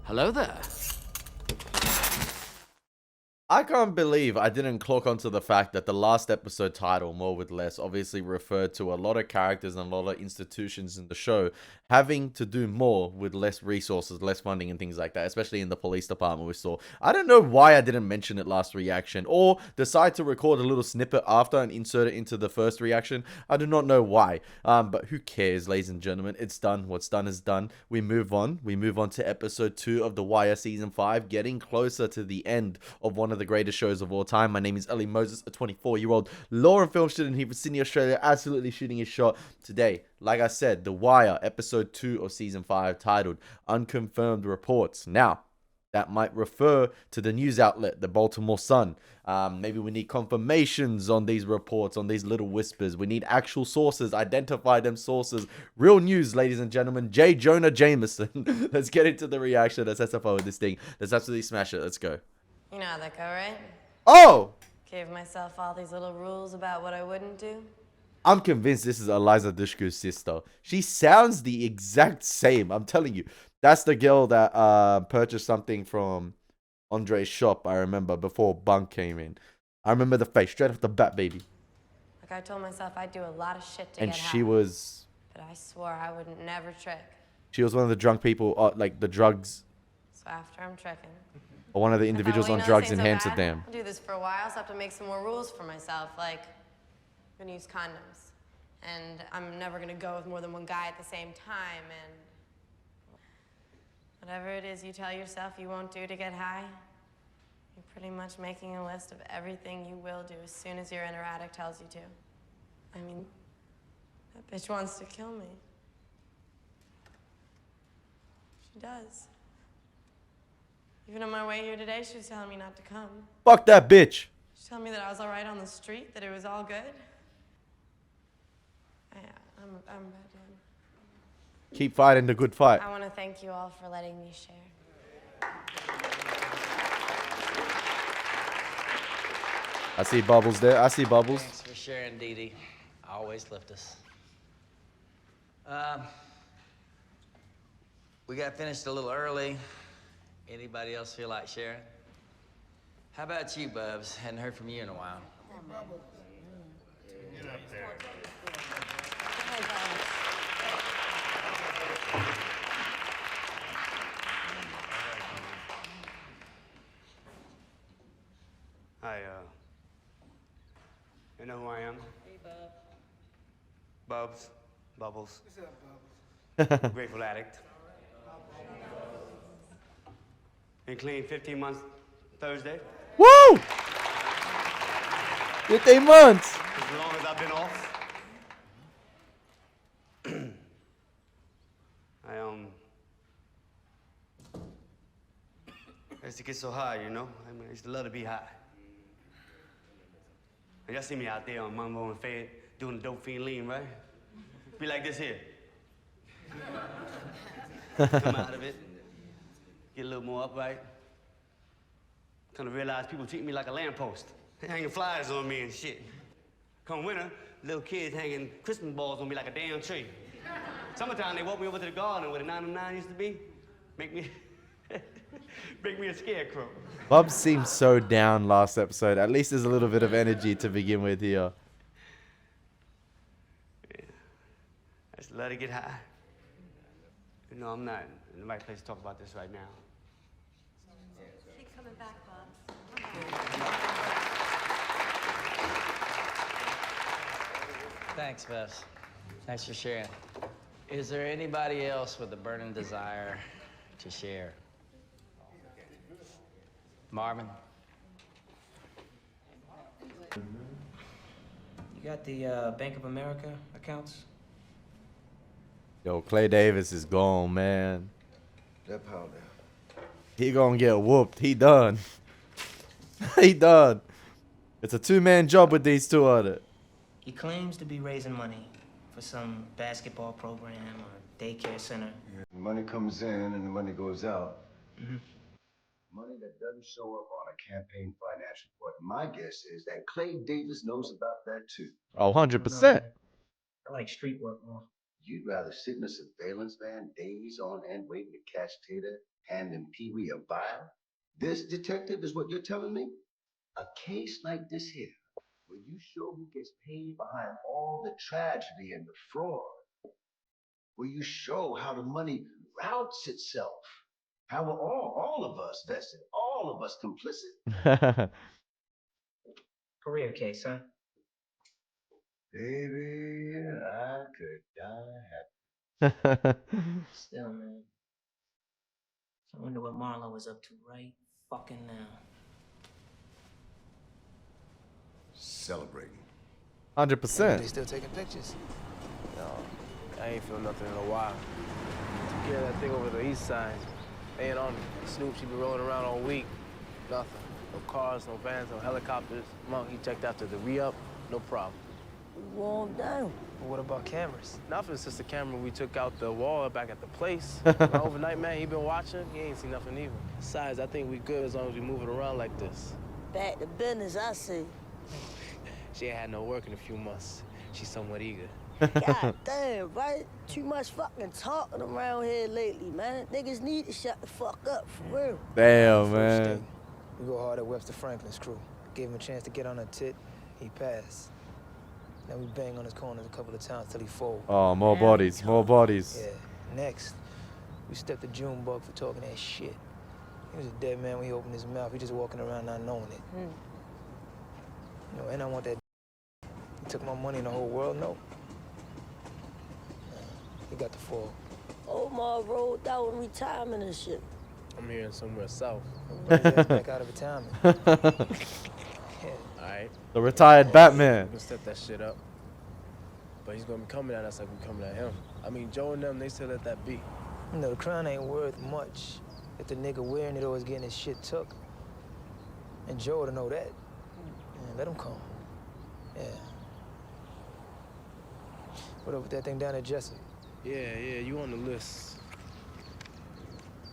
Hello there. I can't believe I didn't clock onto the fact that the last episode title, More with Less, obviously referred to a lot of characters and a lot of institutions in the show having to do more with less resources, less funding, and things like that, especially in the police department we saw. I don't know why I didn't mention it last reaction or decide to record a little snippet after and insert it into the first reaction. I do not know why. But who cares, ladies and gentlemen? It's done. What's done is done. We move on. We move on to episode 2 of The Wire season 5, getting closer to the end of one of the greatest shows of all time. My name is Elie Moses, a 24-year-old law and film student here from Sydney, Australia, absolutely shooting his shot today. Like I said, The Wire, episode 2 of season 5, titled Unconfirmed Reports. Now, that might refer to the news outlet, the Baltimore Sun. Maybe we need confirmations on these reports, on these little whispers. We need actual sources, identify them sources. Real news, ladies and gentlemen. J. Jonah Jameson. Let's get into the reaction. Let's SFO with this thing. Let's absolutely smash it. Let's go. You know how that go, right? Oh! Gave myself all these little rules about what I wouldn't do. I'm convinced this is Eliza Dushku's sister. She sounds the exact same. I'm telling you. That's the girl that purchased something from Andre's shop, I remember, before Bunk came in. I remember the face, straight off the bat, baby. Like I told myself I'd do a lot of shit to And get she high. was... But I swore I wouldn't never trick. She was one of the drunk people, like the drugs, So after I'm tricking. or one of the I thought, individuals well, on you know, drugs this in ain't so Amsterdam. bad. I'll do this for a while, so I have to make some more rules for myself, like I'm gonna use condoms. And I'm never gonna go with more than one guy at the same time, and whatever it is you tell yourself you won't do to get high, you're pretty much making a list of everything you will do as soon as your inner addict tells you to. I mean, that bitch wants to kill me. She does. Even on my way here today, she was telling me not to come. Fuck that bitch. She's telling me that I was all right on the street, that it was all good. Yeah, I'm bad, dude. Keep fighting the good fight. I want to thank you all for letting me share. I see Bubbles there. I see Bubbles. Thanks for sharing, Dee Dee. Always lift us. We got finished a little early. Anybody else feel like sharing? How about you, Bubs? Hadn't heard from you in a while. Hi, you know who I am? Hey, Bubs. Bubbles. What's up, Bubbles? Grateful addict. Been clean 15 months Thursday. Woo! 15 months. As long as I've been off. I used to get so high, you know? I mean, I used to love to be high. And y'all see me out there on Mumbo and Fed doing the dope fiend lean, right? Be like this here. Come out of it, get a little more upright. Kind of realize people treat me like a lamppost. They hanging flyers on me and shit. Come winter, little kids hanging Christmas balls on me like a damn tree. Summertime, they walk me over to the garden where the 909 used to be. Make me a scarecrow. Bubs seemed so down last episode. At least there's a little bit of energy to begin with here. Yeah. I just love to get high. You know, I'm not in the right place to talk about this right now. Keep coming back, Bob. Thanks, Bubs. Thanks for sharing. Is there anybody else with a burning desire to share? Marvin? You got the Bank of America accounts? Yo, Clay Davis is gone, man. That powder. He gonna get whooped. He done. He done. It's a two-man job with these two on it. He claims to be raising money for some basketball program or daycare center. Yeah, money comes in and the money goes out. Mhm. Money that doesn't show up on a campaign financial report. My guess is that Clay Davis knows about that too. Oh, 100%. I like street work more. You'd rather sit in a surveillance van days on end waiting to catch Tater, handing Pee-wee a vial? This, detective, is what you're telling me? A case like this here, where you show who gets paid behind all the tragedy and the fraud, where you show how the money routes itself, how we're all of us vested, all of us complicit. Career case, huh? Baby, I could die happy. Still, man. I wonder what Marlo is up to right fucking now. Celebrating. 100%. They still taking pictures? No, I ain't feel nothing in a while. Took care of that thing over the east side. Ain't on me. Snoop, she been rolling around all week. Nothing. No cars, no vans, no helicopters. Monk, he checked after the re-up. No problem. Warm down. But what about cameras? Nothing since the camera we took out the wall back at the place. Overnight, man, he been watching. He ain't seen nothing either. Besides, I think we good as long as we move it around like this. Back to business, I see. She ain't had no work in a few months. She's somewhat eager. God damn, right? Too much fucking talking around here lately, man. Niggas need to shut the fuck up, for real. Damn, First man. day, we go hard at Webster Franklin's crew. Gave him a chance to get on a tit. He passed. Then we bang on his corners a couple of times till he fold. Oh, more bodies, more bodies. Yeah. Next, we stepped the Junebug for talking that shit. He was a dead man when he opened his mouth. He just walking around not knowing it. You know, and I want that. He took my money and the whole world, no. He got the fall. Omar rolled out in retirement and shit. I'm hearing somewhere south. Bring his ass back out of retirement. Yeah. All right. The retired Batman. We can step that shit up. But he's gonna be coming at us like we coming at him. I mean, Joe and them, they still let that be. You know, the crown ain't worth much if the nigga wearing it always getting his shit took. And Joe to know that. Yeah, let him come. Yeah. What up with that thing down at Jessup? Yeah, you on the list.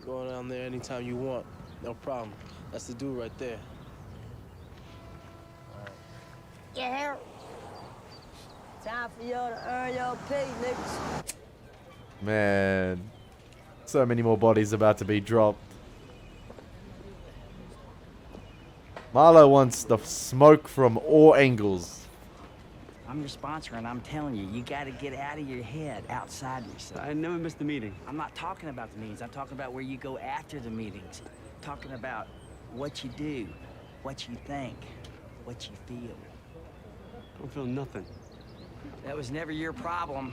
Going down there anytime you want. No problem. That's the dude right there. Yeah. Time for y'all to earn y'all pay, niggas. Man. So many more bodies about to be dropped. Marlo wants the smoke from all angles. I'm your sponsor, and I'm telling you, you got to get out of your head, outside yourself. I never missed a meeting. I'm not talking about the meetings. I'm talking about where you go after the meetings. Talking about what you do, what you think, what you feel. I don't feel nothing. That was never your problem.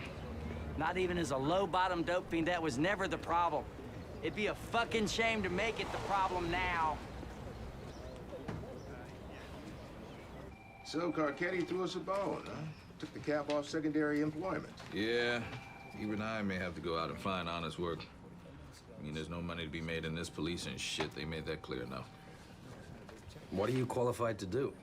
Not even as a low-bottom dope fiend, that was never the problem. It'd be a fucking shame to make it the problem now. So Carcetti threw us a bone, huh? Took the cap off secondary employment. Yeah, even I may have to go out and find honest work. I mean, there's no money to be made in this police and shit. They made that clear enough. What are you qualified to do?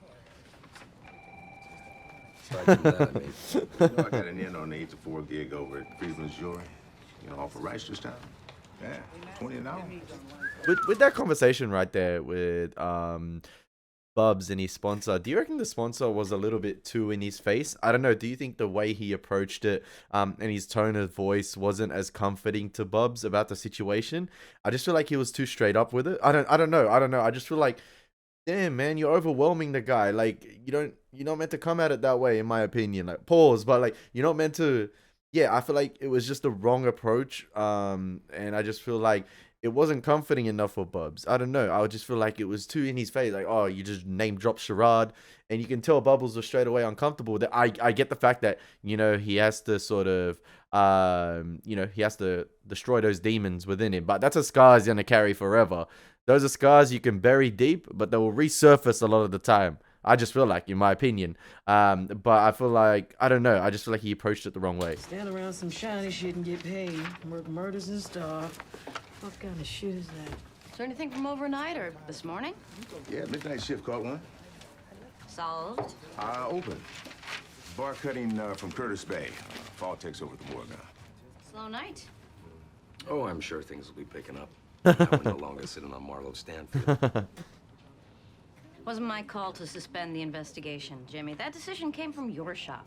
Aside from that, I mean... You know, I got an in on the 8 to 4 gig over at Friedman's Jewelry. You know, off of Rice this time. Yeah, 20 an hour. With that conversation right there with Bubs and his sponsor, do you reckon the sponsor was a little bit too in his face? I don't know. Do you think the way he approached it and his tone of voice wasn't as comforting to Bubs about the situation? I just feel like he was too straight up with it. I don't know. I just feel like, damn, man, you're overwhelming the guy. Like, you're not meant to come at it that way, in my opinion. Like, pause, but like, you're not meant to. Yeah, I feel like it was just the wrong approach. And I just feel like it wasn't comforting enough for Bubs. I don't know. I would just feel like it was too in his face. Like, oh, you just name drop Sherrod. And you can tell Bubbles was straight away uncomfortable. That I get the fact that, you know, he has to sort of, he has to destroy those demons within him. But that's a scar he's going to carry forever. Those are scars you can bury deep, but they will resurface a lot of the time. I just feel like, in my opinion. But I feel like, I don't know. I just feel like he approached it the wrong way. Stand around some shiny shit and get paid. Work murders and stuff. What kind of shit is that? Is there anything from overnight or this morning? Yeah, midnight shift caught one. Solved. Open. Bar cutting from Curtis Bay. Fall takes over the morgue now. Slow night. Oh, I'm sure things will be picking up. Now we're no longer sitting on Marlowe Stanfield. Wasn't my call to suspend the investigation, Jimmy. That decision came from your shop.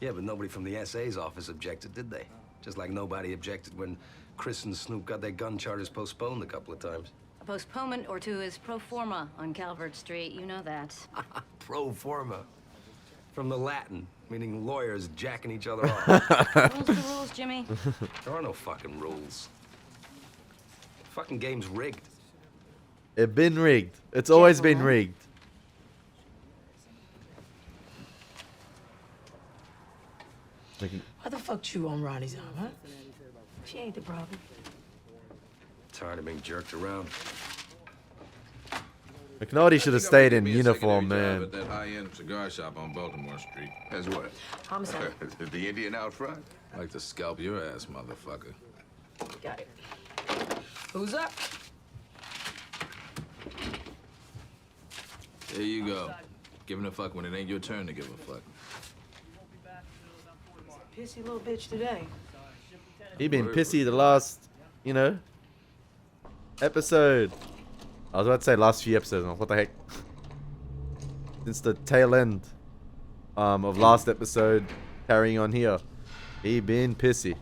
Yeah, but nobody from the SA's office objected, did they? Just like nobody objected when Chris and Snoop got their gun charters postponed a couple of times. A postponement or two is pro forma on Calvert Street. You know that. Pro forma. From the Latin, meaning lawyers jacking each other off. Rules the rules, Jimmy. There are no fucking rules. Fucking game's rigged. It been rigged. It's always been rigged. Why the fuck chew on Ronnie's arm, huh? She ain't the problem. Tired of being jerked around. McNulty should have stayed in Give me a uniform, secondary job man. At that high-end cigar shop on Baltimore Street. As what? Homicide. The Indian out front? Like to scalp your ass, motherfucker. Got it. Who's up? There you go. Giving a fuck when it ain't your turn to give a fuck. Pissy little bitch today. He been pissy the last, you know, episode. I was about to say last few episodes. What the heck? Since the tail end of last episode, carrying on here, he been pissy.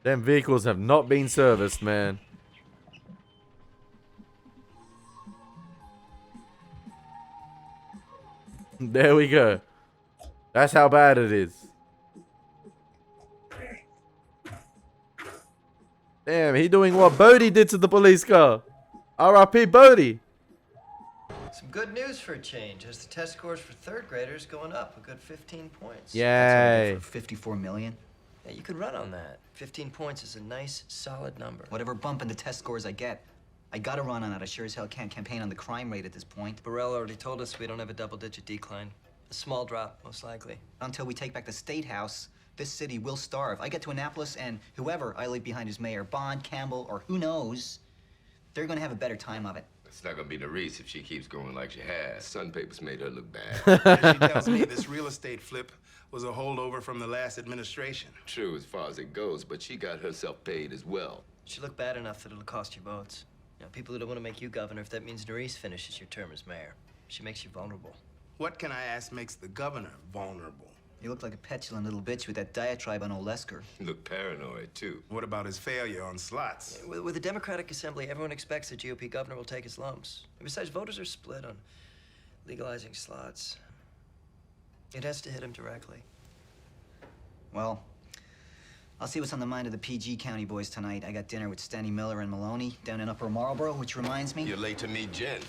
Them vehicles have not been serviced, man. There we go. That's how bad it is. Damn, he doing what Bodie did to the police car. R.I.P. Bodie. Some good news for a change, as the test scores for third graders going up a good 15 points. Yay. For 54 million? Yeah, you could run on that. 15 points is a nice, solid number. Whatever bump in the test scores I get, I gotta run on it. I sure as hell can't campaign on the crime rate at this point. Burrell already told us we don't have a double-digit decline. A small drop, most likely. Until we take back the State House, this city will starve. I get to Annapolis, and whoever I leave behind as mayor, Bond, Campbell, or who knows, they're gonna have a better time of it. It's not gonna be Nerese if she keeps going like she has. Sun Papers made her look bad. She tells me this real estate flip was a holdover from the last administration. True as far as it goes, but she got herself paid as well. She looked bad enough that it'll cost you votes. You know, people who don't want to make you governor, if that means Nerese finishes your term as mayor. She makes you vulnerable. What can I ask makes the governor vulnerable? You look like a petulant little bitch with that diatribe on old Lesker. You look paranoid, too. What about his failure on slots? With the Democratic Assembly, everyone expects the GOP governor will take his lumps. And besides, voters are split on legalizing slots. It has to hit him directly. Well, I'll see what's on the mind of the PG County boys tonight. I got dinner with Stanley Miller and Maloney down in Upper Marlboro, which reminds me... You're late to meet Jen.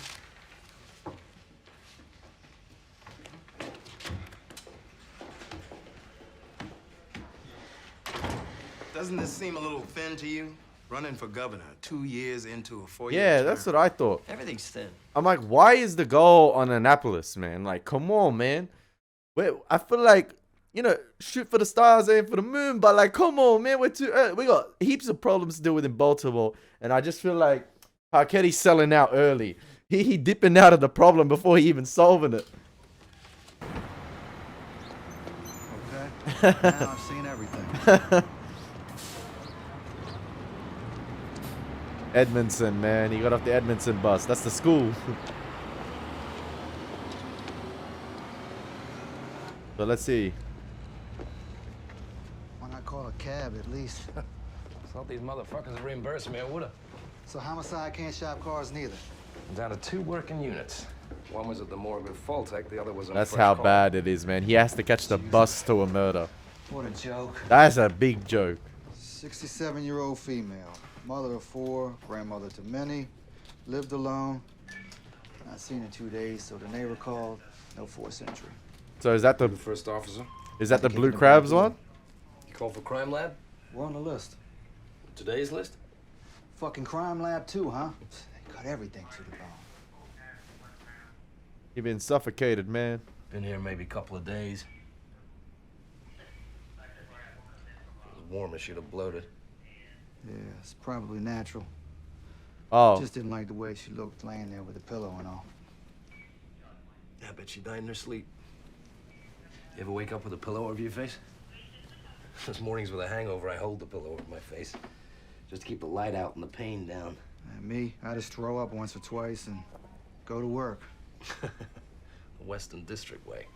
Doesn't this seem a little thin to you? Running for governor 2 years into a 4-year Yeah, term. that's what I thought. Everything's thin. I'm like, why is the goal on Annapolis, man? Like, come on, man. Wait, I feel like, you know, shoot for the stars, aim for the moon, but like, come on, man, we're too early. We got heaps of problems to deal with in Baltimore, and I just feel like Parketti's selling out early. He dipping out of the problem before he even solving it. Okay, now I've seen everything. Edmondson, man. He got off the Edmondson bus. That's the school. So let's see. Why not call a cab at least? Thought these motherfuckers reimbursed me, I would've. So homicide can't shop cars neither. I'm down to 2 working units. One was at the morgue with Faltech, the other was on That's first how call. bad it is, man. He has to catch the bus to a murder. What a joke. That's a big joke. 67-year-old female. Mother of 4, grandmother to many, lived alone. Not seen in 2 days, so the neighbor called. No forced entry. So is that the first officer? Is that the Blue Crabs one? You called for crime lab? We're on the list. Today's list? Fucking crime lab too, huh? They cut everything to the bone. He been suffocated, man. Been here maybe a couple of days. It was warm as she'd have bloated. Yeah, it's probably natural. Oh. Just didn't like the way she looked laying there with a pillow and all. I bet she died in her sleep. You ever wake up with a pillow over your face? Those mornings with a hangover, I hold the pillow over my face just to keep the light out and the pain down. And me, I just throw up once or twice and go to work. The Western District way.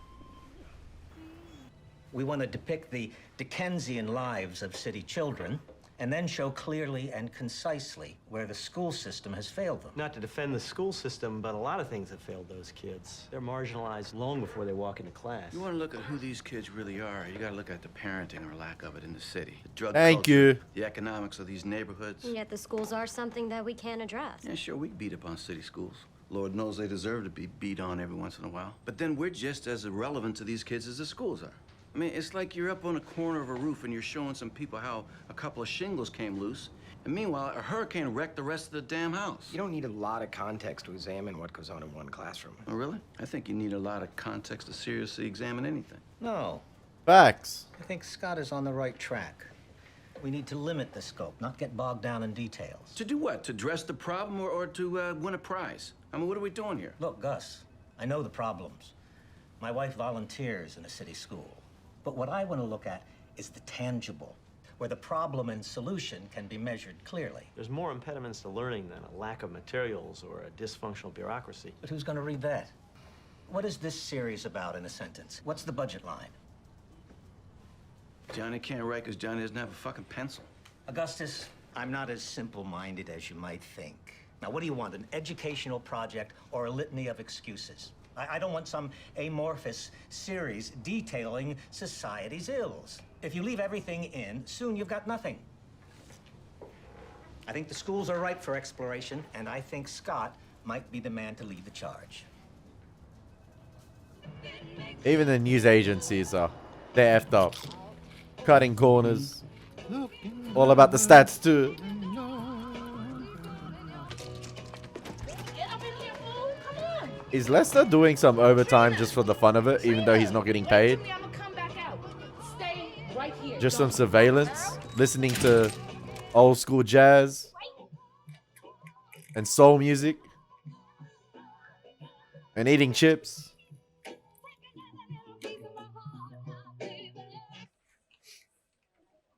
We want to depict the Dickensian lives of city children and then show clearly and concisely where the school system has failed them. Not to defend the school system, but a lot of things have failed those kids. They're marginalized long before they walk into class. You want to look at who these kids really are, you got to look at the parenting or lack of it in the city. The drug Thank culture, you. the economics of these neighborhoods. And yet the schools are something that we can't address. Yeah, sure, we beat up on city schools. Lord knows they deserve to be beat on every once in a while. But then we're just as irrelevant to these kids as the schools are. I mean, it's like you're up on a corner of a roof and you're showing some people how a couple of shingles came loose, and meanwhile, a hurricane wrecked the rest of the damn house. You don't need a lot of context to examine what goes on in one classroom. Oh, really? I think you need a lot of context to seriously examine anything. No. Facts. I think Scott is on the right track. We need to limit the scope, not get bogged down in details. To do what? To address the problem or to win a prize? I mean, what are we doing here? Look, Gus, I know the problems. My wife volunteers in a city school. But what I want to look at is the tangible, where the problem and solution can be measured clearly. There's more impediments to learning than a lack of materials or a dysfunctional bureaucracy. But who's going to read that? What is this series about in a sentence? What's the budget line? Johnny can't write because Johnny doesn't have a fucking pencil. Augustus, I'm not as simple-minded as you might think. Now, what do you want, an educational project or a litany of excuses? I don't want some amorphous series detailing society's ills. If you leave everything in, soon you've got nothing. I think the schools are ripe for exploration, and I think Scott might be the man to lead the charge. Even the news agencies are, they're effed up. Cutting corners. All about the stats too. Is Lester doing some overtime just for the fun of it, even though he's not getting paid? Just some surveillance, listening to old school jazz and soul music and eating chips.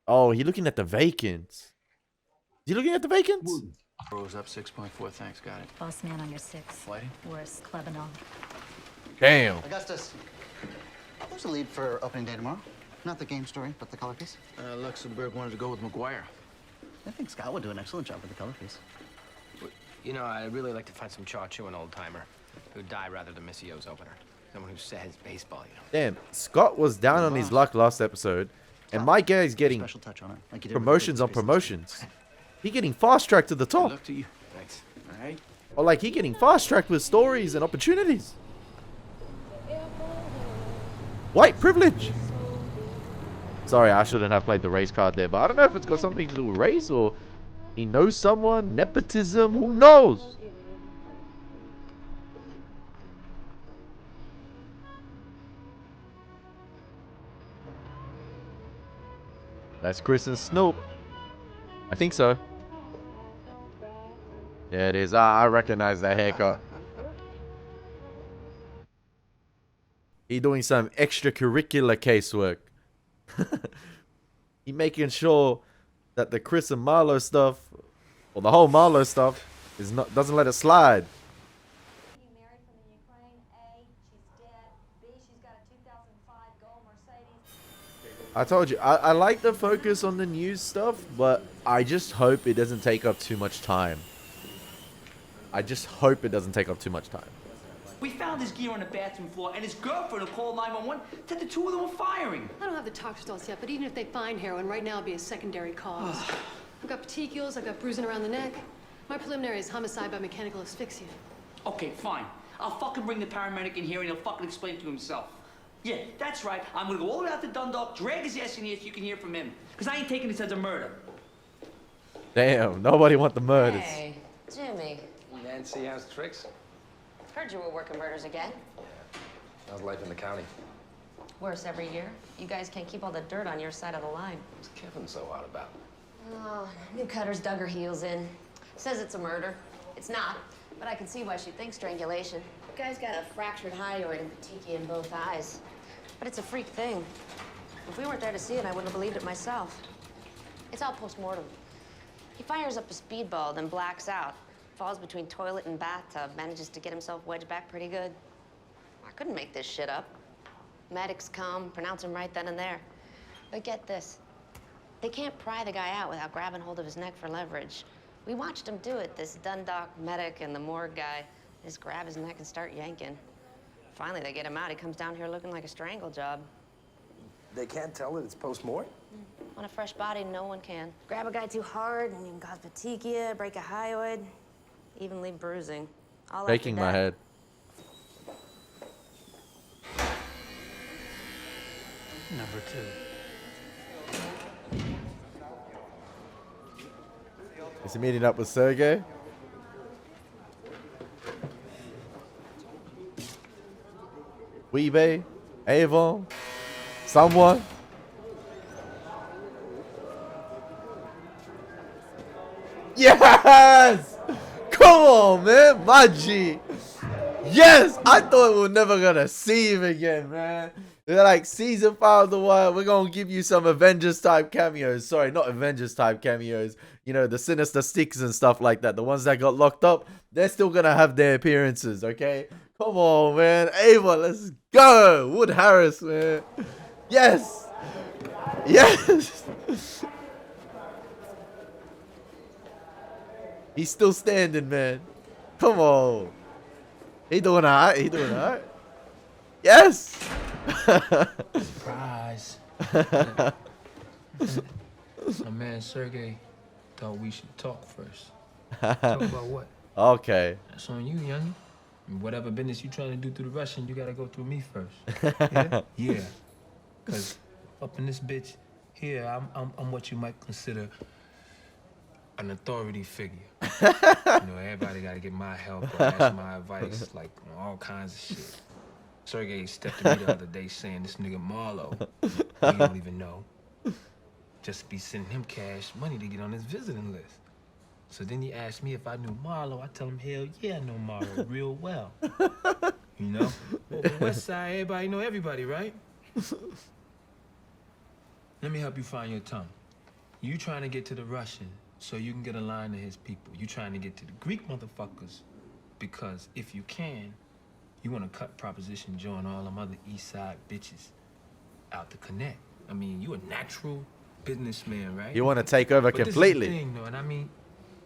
Oh, he's looking at the vacants. Is he looking at the vacants? Rose up 6.4, thanks, got it. Boss man on your 6. Whitey? Worse, club and all. Damn. Augustus, who's the lead for opening day tomorrow? Not the game story, but the color piece. Luxembourg wanted to go with McGuire. I think Scott would do an excellent job with the color piece. You know, I'd really like to find some chaw-chewing old-timer who'd die rather than miss Yo's opener. Someone who says baseball, you know. Damn, Scott was down on his luck last episode, and my guy's getting Special touch on it, like you did with promotions the on big promotions. He getting fast-tracked to the top. Good luck to you. Thanks. All right. Or like he getting fast-tracked with stories and opportunities. White privilege. Sorry, I shouldn't have played the race card there, but I don't know if it's got something to do with race or he knows someone, nepotism, who knows? That's Chris and Snoop. I think so. Yeah, it is. I recognize that haircut. He doing some extracurricular casework. He making sure that the Chris and Marlo stuff, or the whole Marlo stuff, is not doesn't let it slide. I told you, I like the focus on the news stuff, but I just hope it doesn't take up too much time. I just hope it doesn't take up too much time. We found his gear on the bathroom floor, and his girlfriend called 911, said the two of them were firing. I don't have the talk results yet, but even if they find heroin, right now it'd be a secondary cause. I've got petechials, I've got bruising around the neck. My preliminary is homicide by mechanical asphyxia. Okay, fine. I'll fucking bring the paramedic in here, and he'll fucking explain it to himself. Yeah, that's right. I'm gonna go all the way out to Dundalk, drag his ass in here so you can hear from him. Because I ain't taking this as a murder. Damn, nobody want the murders. Hey, Jimmy. Nancy has tricks. Heard you were working murders again. How's life in the county? Worse every year. You guys can't keep all the dirt on your side of the line. What's Kevin so hot about? Oh, new Cutter's dug her heels in. Says it's a murder. It's not, but I can see why she thinks strangulation. The guy's got a fractured hyoid and petechia in both eyes. But it's a freak thing. If we weren't there to see it, I wouldn't have believed it myself. It's all post-mortem. He fires up a speedball, then blacks out. Falls between toilet and bathtub, manages to get himself wedged back pretty good. I couldn't make this shit up. Medics come, pronounce him right then and there. But get this. They can't pry the guy out without grabbing hold of his neck for leverage. We watched him do it, this Dundalk medic and the morgue guy. They just grab his neck and start yanking. Finally, they get him out. He comes down here looking like a strangle job. They can't tell that it's post-mortem? On a fresh body, no one can. Grab a guy too hard and you can cause petechia, break a hyoid, even leave bruising. All Shaking my head. Number 2. Is he meeting up with Sergey? Weebay? Avon? Someone? Yes! Come on, man. My G. Yes! I thought we were never gonna see him again, man. They're like, season 5 of The Wire, we're gonna give you some Avengers type cameos. Sorry, not Avengers type cameos. You know, the Sinister Six and stuff like that. The ones that got locked up, they're still gonna have their appearances, okay? Come on, man. Ava, let's go. Wood Harris, man. Yes. Yes. He's still standing, man. Come on. He doing alright. He doing alright. Yes. Surprise. My man Sergey thought we should talk first. Talk about what? Okay. That's on you, young. Whatever business you trying to do through the Russian, you gotta go through me first. Yeah? Yeah. Cause up in this bitch here, I'm what you might consider an authority figure. You know, everybody gotta get my help or ask my advice, like on all kinds of shit. Sergey stepped to me the other day saying this nigga Marlo, he don't even know, just be sending him cash money to get on his visiting list. So then he asked me if I knew Marlo. I tell him, hell yeah, I know Marlo real well. You know? Well, the West Side, everybody know everybody, right? Let me help you find your tongue. You trying to get to the Russian so you can get a line to his people. You trying to get to the Greek motherfuckers because if you can, you want to cut Proposition Joe and all them other East Side bitches out to connect. I mean, you a natural businessman, right? You want to take over but completely. This is the thing, though, and I mean,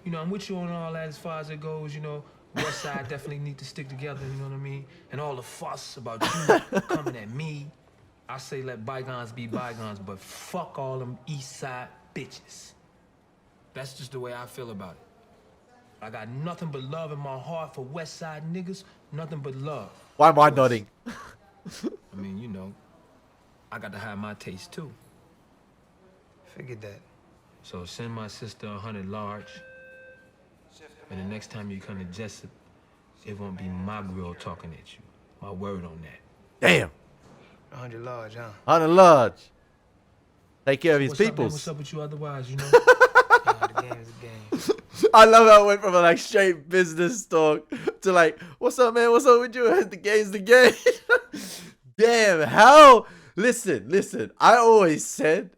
you know, I'm with you on all that as far as it goes, you know. West Side definitely need to stick together, you know what I mean? And all the fuss about you coming at me, I say let bygones be bygones, but fuck all them East Side bitches. That's just the way I feel about it. I got nothing but love in my heart for West Side niggas, nothing but love. Why am I nodding? I mean, you know, I got to have my taste too. Figured that. So send my sister 100 large. And the next time you come to Jessup, it won't be my girl talking at you. My word on that. Damn. 100 large, huh? 100 large. Take care of his What's up, man? peoples. What's up with you otherwise, you know? The game is a game. I love how it went from a like straight business talk to like, what's up, man? What's up with you? The game's the game. Damn, how? Listen. I always said,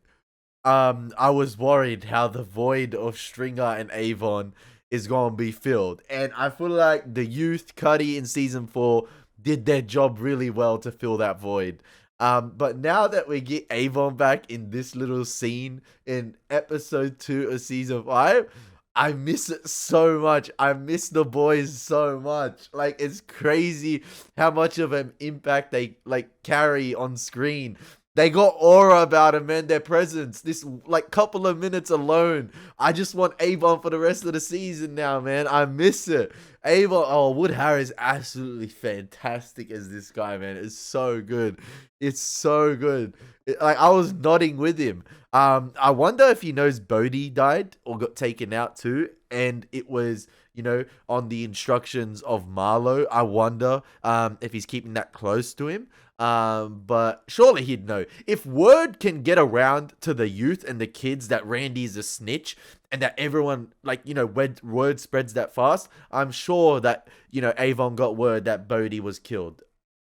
I was worried how the void of Stringer and Avon is going to be filled. And I feel like the youth, Cuddy in season 4, did their job really well to fill that void. But now that we get Avon back in this little scene in episode 2 of season 5, I miss it so much. I miss the boys so much. Like, it's crazy how much of an impact they like carry on screen. They got aura about them, man. Their presence. This like couple of minutes alone. I just want Avon for the rest of the season now, man. I miss it. Avon. Oh, Wood Harris absolutely fantastic as this guy, man. It's so good. It's so good. Like I was nodding with him. I wonder if he knows Bodhi died or got taken out too. and it was, you know, on the instructions of Marlo. I wonder if he's keeping that close to him. But surely he'd know. If word can get around to the youth and the kids that Randy's a snitch, and that everyone, like, you know, word spreads that fast, I'm sure that, you know, Avon got word that Bodhi was killed.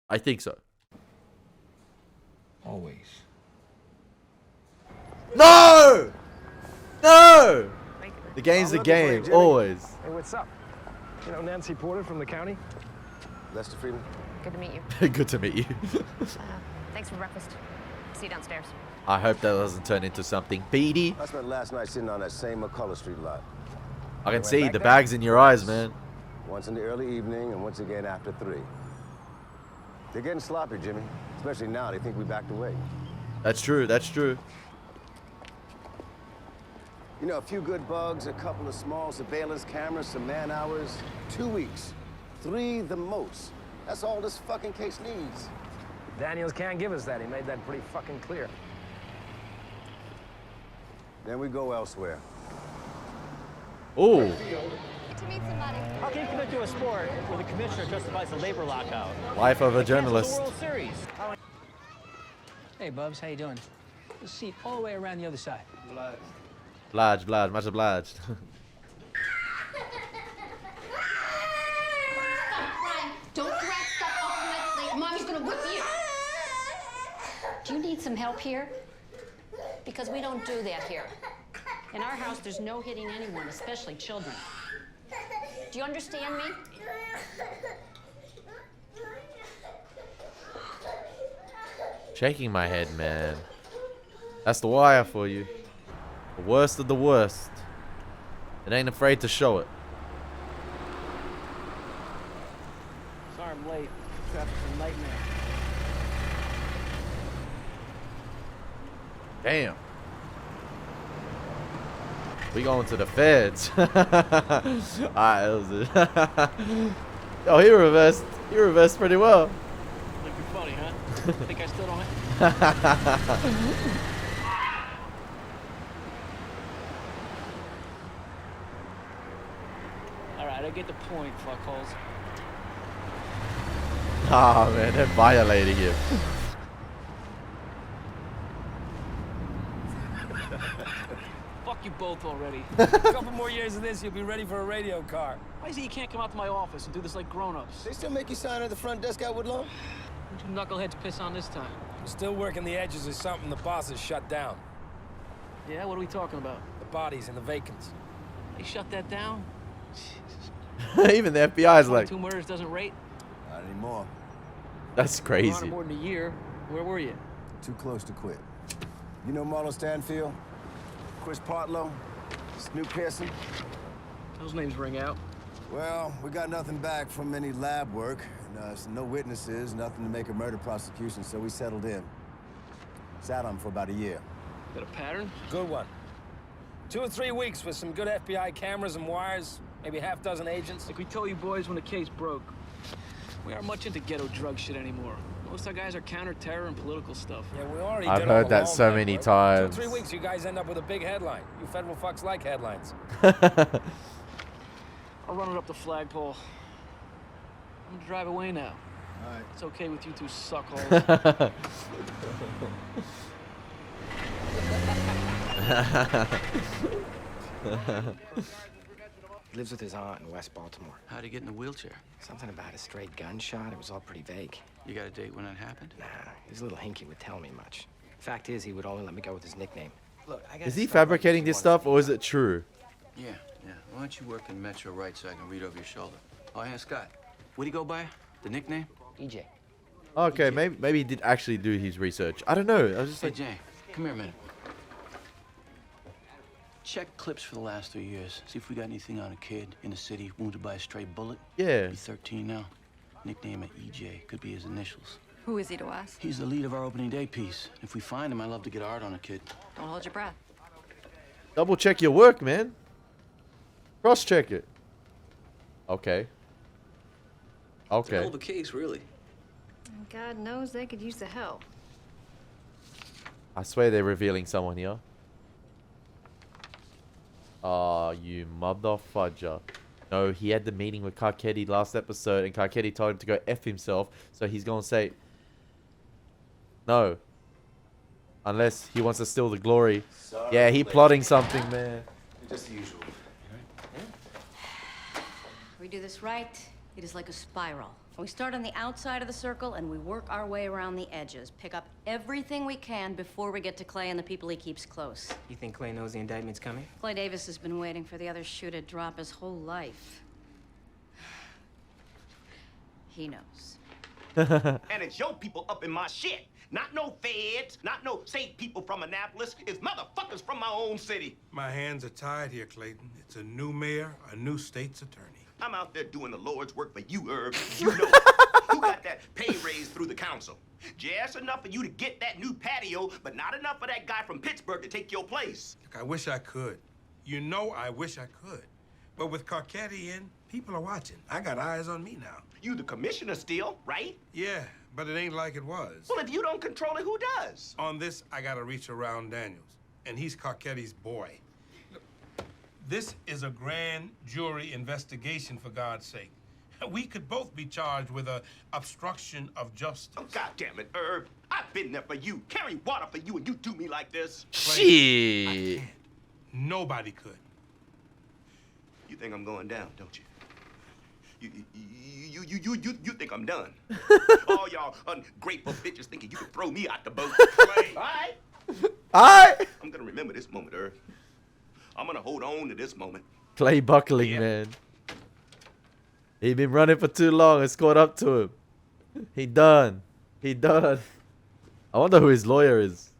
I think so. Always. No! No! The game's the game, always. Hey, what's up? You know Nancy Porter from the county? Lester Freeman. Good to meet you. Good to meet you. Thanks for breakfast. See you downstairs. I hope that doesn't turn into something beady. I spent last night sitting on that same McCullough Street lot. I can see the bags in your eyes, man. Once in the early evening and once again after 3. They're getting sloppy, Jimmy. Especially now, they think we backed away. That's true, that's true. You know, a few good bugs, a couple of small surveillance cameras, some man hours, 2 weeks. 3 the most. That's all this fucking case needs. Daniels can't give us that. He made that pretty fucking clear. Then we go elsewhere. Oh. To meet somebody. How can you commit to a sport where the commissioner justifies a labor lockout? Life of a journalist. The World Series. Hey, Bubs, how you doing? The seat all the way around the other side. Obliged, much obliged. Don't grab stuff off my plate. Mommy's gonna whip you. Do you need some help here? Because we don't do that here. In our house, there's no hitting anyone, especially children. Do you understand me? Shaking my head, man. That's the wire for you. The worst of the worst. It ain't afraid to show it. Sorry I'm late. Traffic's a nightmare. Damn. We going to the feds. Alright, that was it. Oh, he reversed pretty well. Think you're funny, huh? Think I still don't have... Alright, I get the point, fuckholes. Ah, man, they're violating him. Fuck you both already. A couple more years of this, you'll be ready for a radio car. Why is it you can't come out to my office and do this like grown-ups? They still make you sign at the front desk at Woodlawn? What'd you knuckleheads piss on this time? We're still working the edges of something the boss has shut down. Yeah, what are we talking about? The bodies and the vacants. They shut that down? Even the FBI is like, 2 murders doesn't rate? Not anymore. that's We're crazy. on more than a year. Where were you? Too close to quit. You know Marlon Stanfield? Chris Partlow? Snoop Pearson? Those names ring out. Well, we got nothing back from any lab work. And, no witnesses, nothing to make a murder prosecution, so we settled in. Sat on him for about a year. Got a pattern? Good one. 2 or 3 weeks with some good FBI cameras and wires, maybe half dozen agents. Like we told you boys when the case broke, we aren't much into ghetto drug shit anymore. Most of our guys are counter-terror and political stuff. Yeah, we already I've did heard all that along so that many work. times. 2 or 3 weeks, you guys end up with a big headline. You federal fucks like headlines. I'll run it up the flagpole. I'm gonna drive away now. All right. It's okay with you two suckholes. He lives with his aunt in West Baltimore. How'd he get in a wheelchair? Something about a stray gunshot. It was all pretty vague. You got a date when that happened? Nah, he was a little hinky, would tell me much. Fact is, he would only let me go with his nickname. Look, I Is he fabricating this stuff or is it true? Yeah. Why don't you work in Metro right so I can read over your shoulder? Oh, yeah, Scott. What do you go by? The nickname? EJ. Okay, maybe he did actually do his research. I don't know. I was just Hey, like, Jay, come here a minute. Check clips for the last 3 years. See if we got anything on a kid in the city wounded by a stray bullet. Yeah. He's 13 now. Nickname at EJ. Could be his initials. Who is he to us? He's the lead of our opening day piece. If we find him, I'd love to get art on a kid. Don't hold your breath. double check your work, man. Cross check it. Okay. It's a hell Okay. of a case, really. God knows they could use the help. I swear they're revealing someone here. Oh, you mother fudger. No, he had the meeting with Carcetti last episode, and Carcetti told him to go F himself, so he's gonna say no. Unless he wants to steal the glory. Sorry, Yeah, he plotting something, man. Just the usual. We do this right, it is like a spiral. We start on the outside of the circle and we work our way around the edges. Pick up everything we can before we get to Clay and the people he keeps close. You think Clay knows the indictment's coming? Clay Davis has been waiting for the other shoe to drop his whole life. He knows. And it's your people up in my shit. Not no feds, not no safe people from Annapolis. It's motherfuckers from my own city. My hands are tied here, Clayton. It's a new mayor, a new state's attorney. I'm out there doing the Lord's work for you, Herb. You know you got that pay raise through the council. Just enough for you to get that new patio, but not enough for that guy from Pittsburgh to take your place. Look, I wish I could. You know I wish I could. But with Carcetti in, people are watching. I got eyes on me now. You the commissioner still, right? Yeah, but it ain't like it was. Well, if you don't control it, who does? On this, I gotta reach around Daniels. And he's Carcetti's boy. Look, this is a grand jury investigation, for God's sake. We could both be charged with obstruction of justice. Oh, God damn it, Herb. I've been there for you. Carry water for you, and you do me like this. Shit. I can't. Nobody could. You think I'm going down, don't you? You think I'm done. All y'all ungrateful bitches thinking you can throw me out the boat. Clay. All right? I'm gonna remember this moment, Herb. I'm gonna hold on to this moment. Clay buckling, man. He been running for too long. It's caught up to him. He done. He done. I wonder who his lawyer is.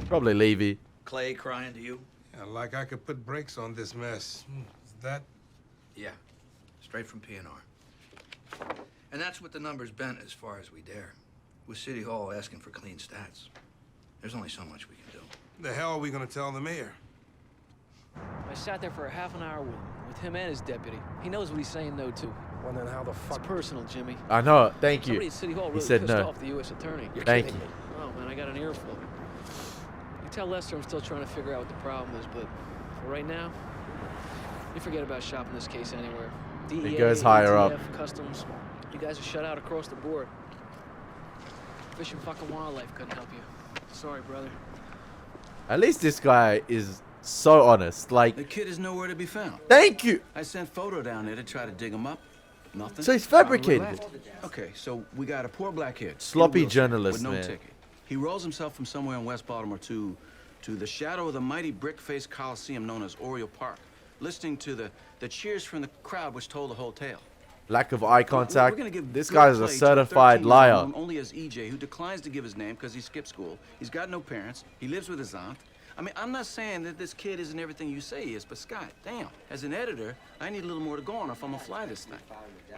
Probably Levy. Clay crying to you? Yeah, like I could put brakes on this mess. Is that? Yeah, straight from P&R. And that's what the numbers bent as far as we dare. With City Hall asking for clean stats. There's only so much we can do. The hell are we gonna tell the mayor? I sat there for a half an hour with him and his deputy. He knows what he's saying no to. Well, then how the fuck? It's personal, Jimmy. I know. Thank you. Somebody at City Hall He really said pissed no. off the U.S. attorney. Thank you. Oh, man, I got an earful. You tell Lester I'm still trying to figure out what the problem is, but for right now, you forget about shopping this case anywhere. DEA, It goes higher up. ATF, Customs, you guys are shut out across the board. Fish and fucking wildlife couldn't help you. Sorry, brother. At least this guy is so honest. Like, the kid is nowhere to be found. Thank you. I sent photo down there to try to dig him up. Nothing. So he's fabricated Probably left. Okay, so we got a poor black kid. Sloppy in a wheelchair journalist, with no man. ticket. He rolls himself from somewhere in West Baltimore to the shadow of the mighty brick-faced coliseum known as Oriole Park, listening to the cheers from the crowd which told the whole tale. lack of eye We're contact. gonna give This good guy is a play to certified 13-year-old liar. known only as EJ, who declines to give his name because he skipped school. He's got no parents. He lives with his aunt. I mean, I'm not saying that this kid isn't everything you say he is, but Scott, damn, as an editor, I need a little more to go on if I'm gonna fly this thing.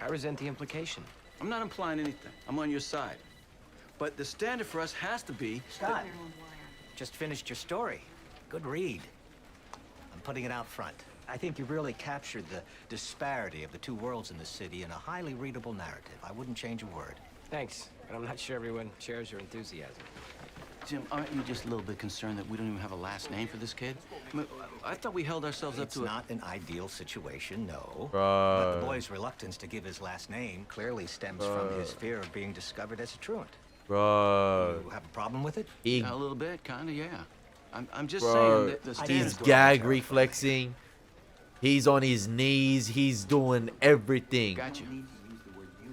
I resent the implication. I'm not implying anything. I'm on your side. But the standard for us has to be... Scott, just finished your story. Good read. I'm putting it out front. I think you really captured the disparity of the two worlds in the city in a highly readable narrative. I wouldn't change a word. Thanks, but I'm not sure everyone shares your enthusiasm. Jim, aren't you just a little bit concerned that we don't even have a last name for this kid? I mean, I thought we held ourselves up It's to not an ideal situation, no. Right. But the boy's reluctance to give his last name clearly stems from his fear of being discovered as a truant. Bro. You have a problem with it? Yeah, a little bit, kind of, yeah. I'm just Bro, saying that the he's standards... gag reflexing. He's on his knees. He's doing everything. Got you.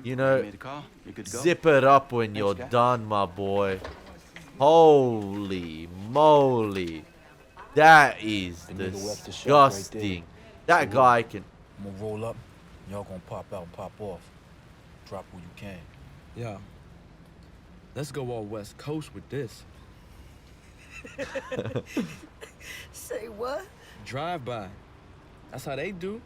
You know, You made a call? You're good to go? zip it up when you're Scott. done, my boy. Holy moly. That is disgusting. That guy can... I'm gonna roll up, y'all gonna pop out and pop off. Drop where you can. Yeah. Let's go all West Coast with this. Say what? Drive by. That's how they do.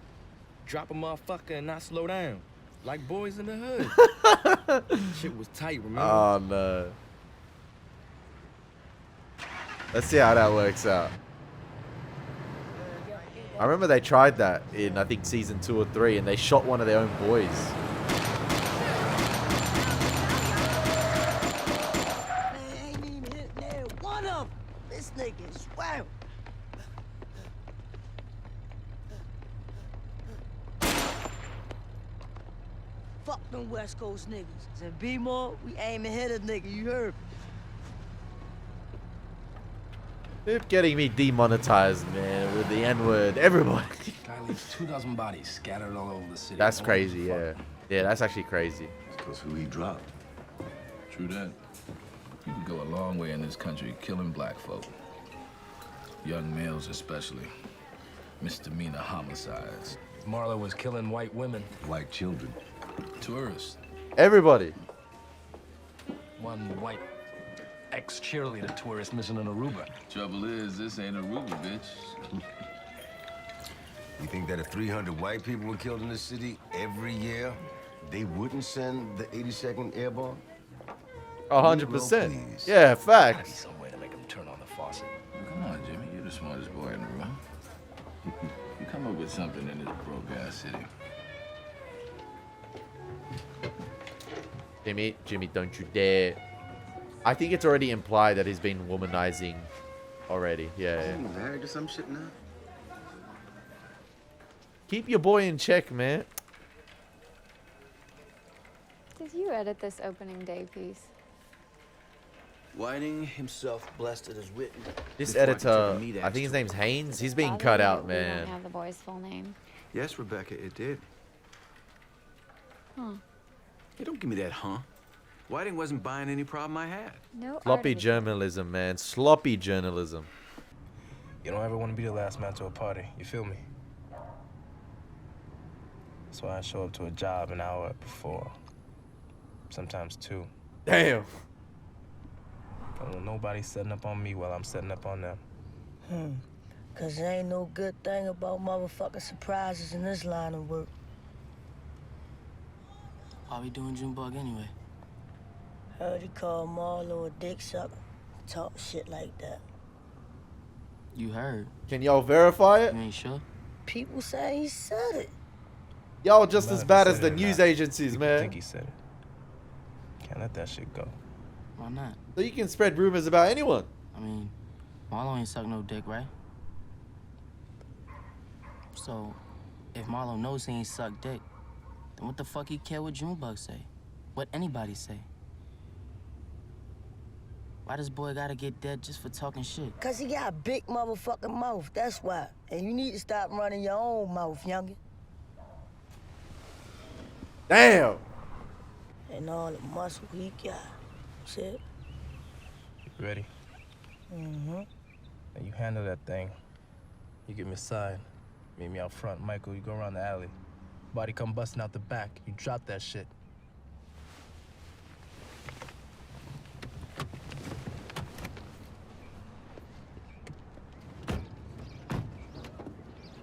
Drop a motherfucker and not slow down. Like boys in the hood. Shit was tight, remember? Oh, no. Let's see how that works out. I remember they tried that in, I think, season 2 or 3, and they shot one of their own boys. Ain't even hit there one of them. This nigga is swell. Fuck them West Coast niggas. Said B-more, we aim ahead of nigga, you heard? They're getting me demonetized, man, with the N-word. Everybody. Guy leaves 24 bodies scattered all over the city. That's No one gives crazy, a yeah. fuck. Yeah, that's actually crazy. Because who he dropped. True that. You can go a long way in this country killing black folk. Young males especially. Misdemeanor homicides. Marlo was killing white women. White children. Tourists. Everybody. One white ex-cheerleader tourist missing an Aruba. Trouble is, this ain't Aruba, bitch. You think that if 300 white people were killed in this city every year, they wouldn't send the 82nd Airborne? 100%. Yeah, facts. Some way to make him turn on the faucet. Come on, Jimmy. You're the smartest boy in the room. You come up with something in this broke-ass city. Jimmy, don't you dare. I think it's already implied that he's been womanizing already. Yeah. Is he married to some shit now? Keep your boy in check, man. Did you edit this opening day piece? Whiting himself blessed it as written. This editor, I think his name's Haynes. He's being cut out, We don't man. have the boy's full name. Yes, Rebecca, it did. Huh. Hey, don't give me that, huh? Whiting wasn't buying any problem I had. No. Sloppy journalism, man. Sloppy journalism. You don't ever want to be the last man to a party. You feel me? That's why I show up to a job an hour before. Sometimes 2. Damn. I don't want nobody setting up on me while I'm setting up on them. Cause there ain't no good thing about motherfucking surprises in this line of work. Why we doing Junebug anyway? Heard he called Marlo a dick sucker. Talk shit like that. You heard. Can y'all verify it? You ain't sure? People say he said it. Y'all just as bad as the news agencies, I man. think he said it. Can't let that shit go. Why not? So you can spread rumors about anyone. I mean, Marlo ain't suck no dick, right? So, if Marlo knows he ain't sucked dick, then what the fuck he care what Junebug say? What anybody say? Why this boy gotta get dead just for talking shit? Cause he got a big motherfucking mouth, that's why. And you need to stop running your own mouth, youngin'. Damn. And all the muscle he got. Shit. You ready? Mm-hmm. Now you handle that thing. You get me a side. Meet me out front. Michael, you go around the alley. Body come busting out the back. You drop that shit.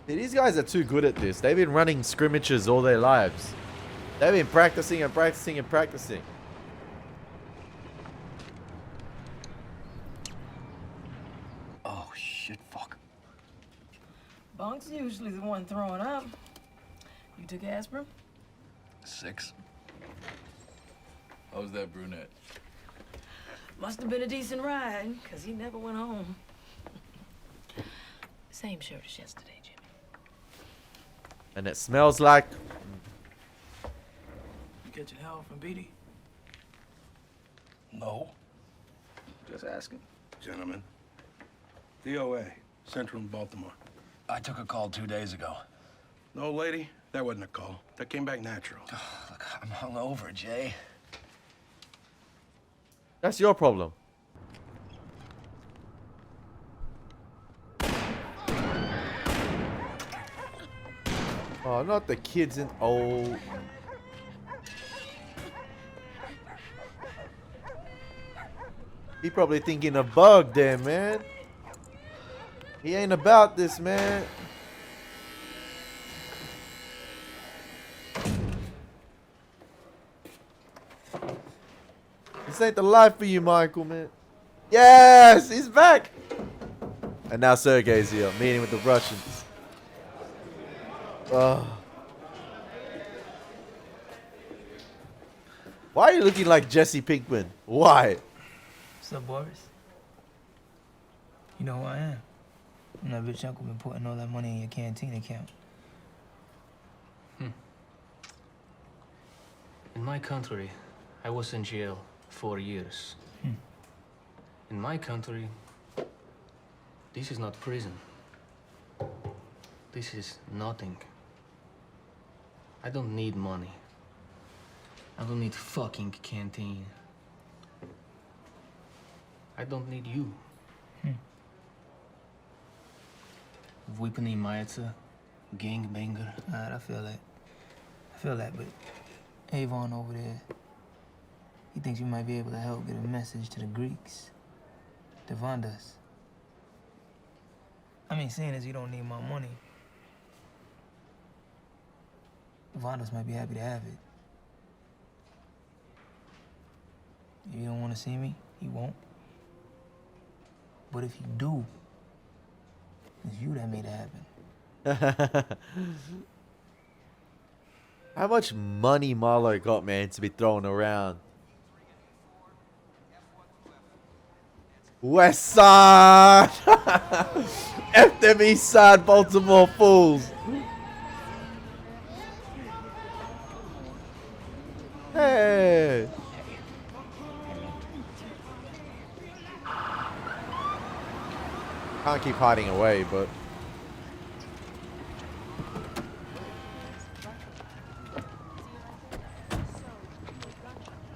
Hey, these guys are too good at this. They've been running scrimmages all their lives. They've been practicing and practicing and practicing. Oh, shit, fuck. Bunk's usually the one throwing up. You took aspirin? 6. How's that brunette? Must have been a decent ride, because he never went home. Same shirt as yesterday, Jimmy. And it smells like... You catching hell from Beatty? No. Just asking. Gentlemen. DOA, Central and Baltimore. I took a call 2 days ago. No, lady, that wasn't a call. That came back natural. Look, I'm hungover, Jay. That's your problem. Oh, not the kids in... Oh. He probably thinking a bug there, man. He ain't about this, man. This ain't the life for you, Michael, man. Yes, he's back. And now Sergey's here, meeting with the Russians. Why are you looking like Jesse Pinkman? Why? What's up, Boris? You know who I am. I'm that rich uncle been putting all that money in your canteen account. In my country, I was in jail 4 years. In my country, this is not prison. This is nothing. I don't need money. I don't need fucking canteen. I don't need you. Выпани мается, gangbanger. Alright, I feel that. I feel that, but Avon over there, he thinks you might be able to help get a message to the Greeks. To Vandas. I mean, seeing as you don't need my money, Vandas might be happy to have it. If you don't want to see me, he won't. But if you do, it's you that made it happen. How much money Marlo got, man, to be throwing around? West Side! F them East Side Baltimore fools! Hey! Can't keep hiding away, but...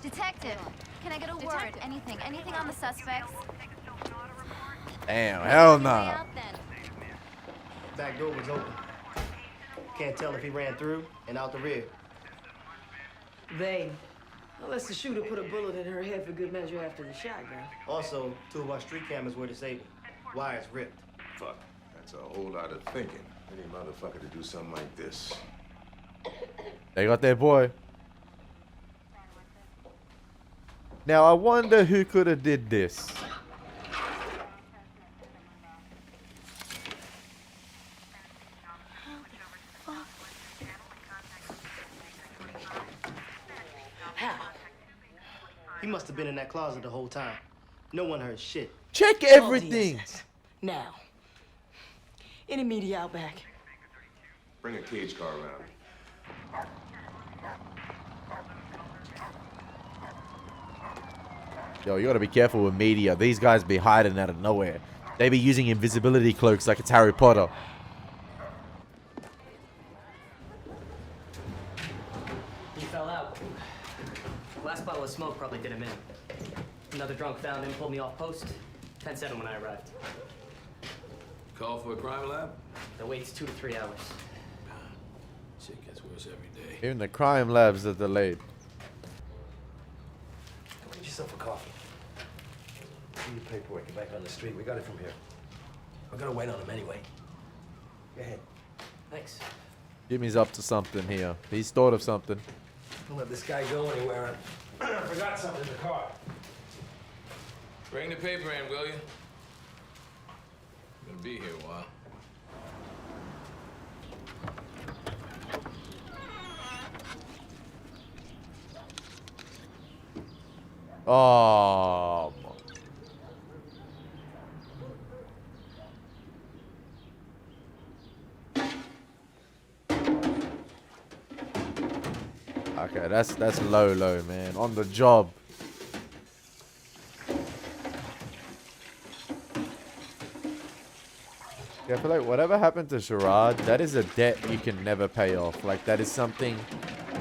Detective, can I get a word? Anything on the suspects? Damn, hell nah. Back door was open. Can't tell if he ran through and out the rear. They, unless the shooter put a bullet in her head for good measure after the shotgun. Also, 2 of our street cameras were disabled. Wires ripped. Fuck, that's a whole lot of thinking. Any motherfucker to do something like this. They got their boy. Now I wonder who could have did this. How? He must have been in that closet the whole time. No one heard shit. Check everything. Now, any media out back? Bring a cage car around. Yo, you gotta be careful with media. These guys be hiding out of nowhere. They be using invisibility cloaks like it's Harry Potter. He fell out. Last bottle of smoke probably did him in. Another drunk found him, pulled me off post. 10-7 when I arrived. Call for a crime lab? The wait's 2 to 3 hours. Shit gets worse every day. Even the crime labs are delayed. Get yourself a coffee. Do your paperwork. Get back on the street. We got it from here. We're gonna wait on him anyway. Go ahead. Thanks. Jimmy's up to something here. He's thought of something. Don't let this guy go anywhere. I forgot something in the car. Bring the paper in, will you? I'm gonna be here a while. Oh. Okay, that's low, man. On the job. Yeah, I feel like whatever happened to Sherrod, that is a debt you can never pay off. Like, that is something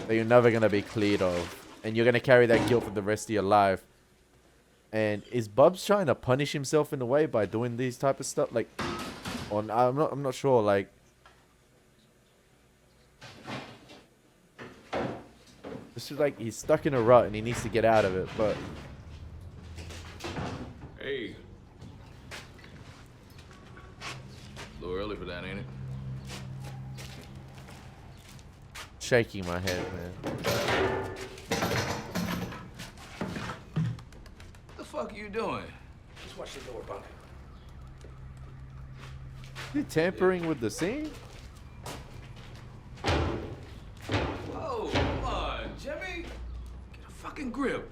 that you're never going to be cleared of. And you're going to carry that guilt for the rest of your life. And is Bubs trying to punish himself in a way by doing these type of stuff? Like, I'm not sure. Like, this is like he's stuck in a rut and he needs to get out of it. But Hey. A little early for that, ain't it? shaking my head, man. What the fuck are you doing? Just watch the door, Bunker. You tampering with the scene? Whoa, come on, Jimmy. Get a fucking grip.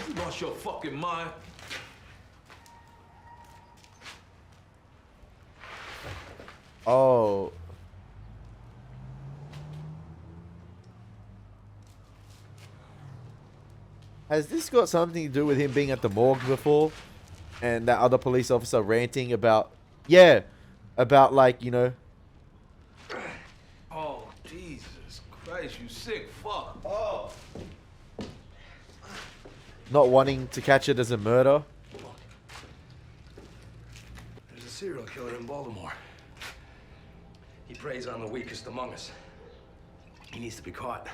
You lost your fucking mind. Oh. Has this got something to do with him being at the morgue before? And that other police officer ranting about... Yeah. About, like, you know... Oh, Jesus Christ, you sick fuck. Oh. Not wanting to catch it as a murder. There's a serial killer in Baltimore. He preys on the weakest among us. He needs to be caught.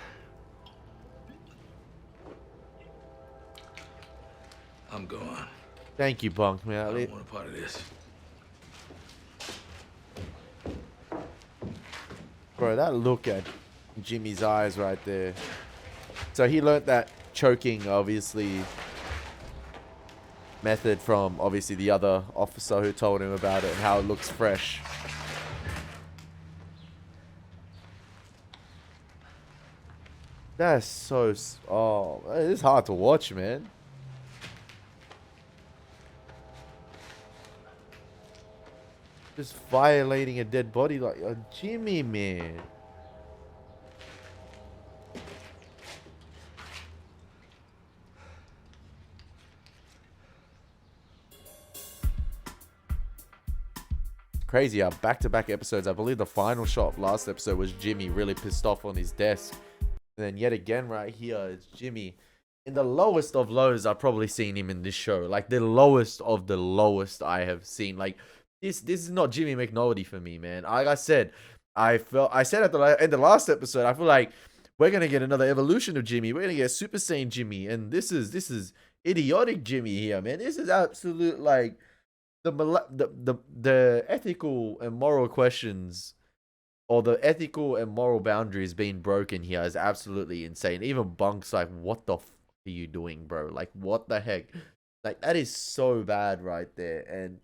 I'm gone. Thank you, Bunk, man. I don't want a part of this. Bro, that look at Jimmy's eyes right there. So he learnt that choking, obviously, method from, obviously, the other officer who told him about it and how it looks fresh. That's so... Oh, it's hard to watch, man. Just violating a dead body like a Jimmy, man. Crazy how back-to-back episodes, I believe the final shot of last episode was Jimmy really pissed off on his desk. And then yet again right here, it's Jimmy. In the lowest of lows, I've probably seen him in this show. Like the lowest of the lowest I have seen. Like this is not Jimmy McNulty for me, man. Like I said, I said at the end of the last episode, I feel like we're gonna get another evolution of Jimmy. We're gonna get Super Saiyan Jimmy, and this is idiotic Jimmy here, man. This is absolute like the ethical and moral questions, or the ethical and moral boundaries being broken here is absolutely insane. Even Bunk's like, what the f are you doing, bro? Like, what the heck? Like, that is so bad right there. And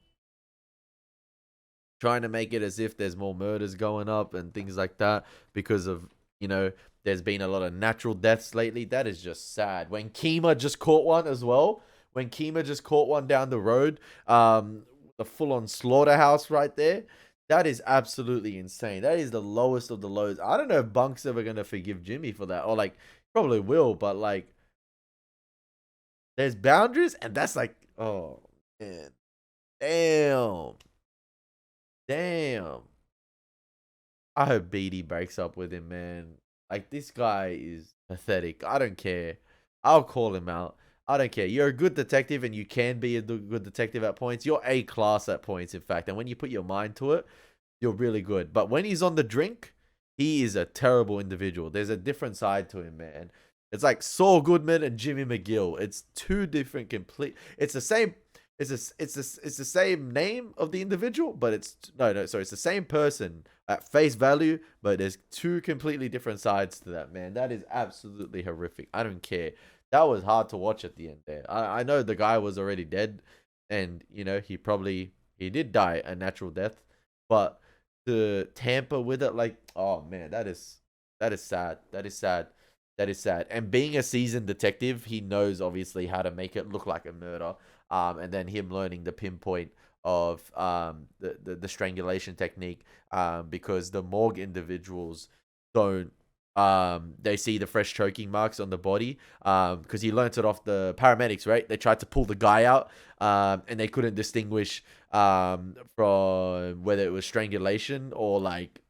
trying to make it as if there's more murders going up and things like that because of, you know, there's been a lot of natural deaths lately. That is just sad. When Kima just caught one as well. When Kima just caught one down the road, the full-on slaughterhouse right there. That is absolutely insane. That is the lowest of the lows. I don't know if Bunk's ever going to forgive Jimmy for that. Or, like, probably will. But, like, there's boundaries. And that's like, oh, man. Damn. Damn. I hope Beatty breaks up with him, man. Like, this guy is pathetic. I don't care. I'll call him out. I don't care. You're a good detective and you can be a good detective at points. You're A-class at points, in fact. And when you put your mind to it, you're really good. But when he's on the drink, he is a terrible individual. There's a different side to him, man. It's like Saul Goodman and Jimmy McGill. It's two different complete... It's the same... It's the same name of the individual, but it's... No, sorry. It's the same person at face value, but there's two completely different sides to that, man. That is absolutely horrific. I don't care. That was hard to watch at the end there. I know the guy was already dead, and, you know, he did die a natural death, but to tamper with it, like, oh, man, that is sad. That is sad. That is sad. And being a seasoned detective, he knows, obviously, how to make it look like a murder, and then him learning the pinpoint of the strangulation technique, because the morgue individuals don't, they see the fresh choking marks on the body, because he learnt it off the paramedics, right? They tried to pull the guy out, and they couldn't distinguish from whether it was strangulation or, like,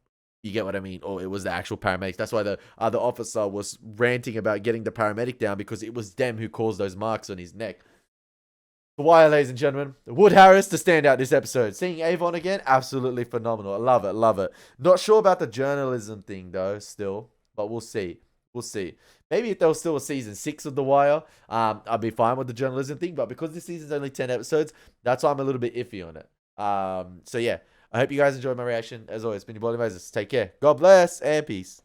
you get what I mean, or it was the actual paramedics. That's why the other officer was ranting about getting the paramedic down, because it was them who caused those marks on his neck. The Wire, ladies and gentlemen. Wood Harris to stand out this episode. Seeing Avon again, absolutely phenomenal. I love it, love it. Not sure about the journalism thing, though, still. But we'll see. We'll see. Maybe if there was still a season 6 of The Wire, I'd be fine with the journalism thing. But because this season's only 10 episodes, that's why I'm a little bit iffy on it. So yeah, I hope you guys enjoyed my reaction. As always, it's been your boy Elie Moses. Take care. God bless and peace.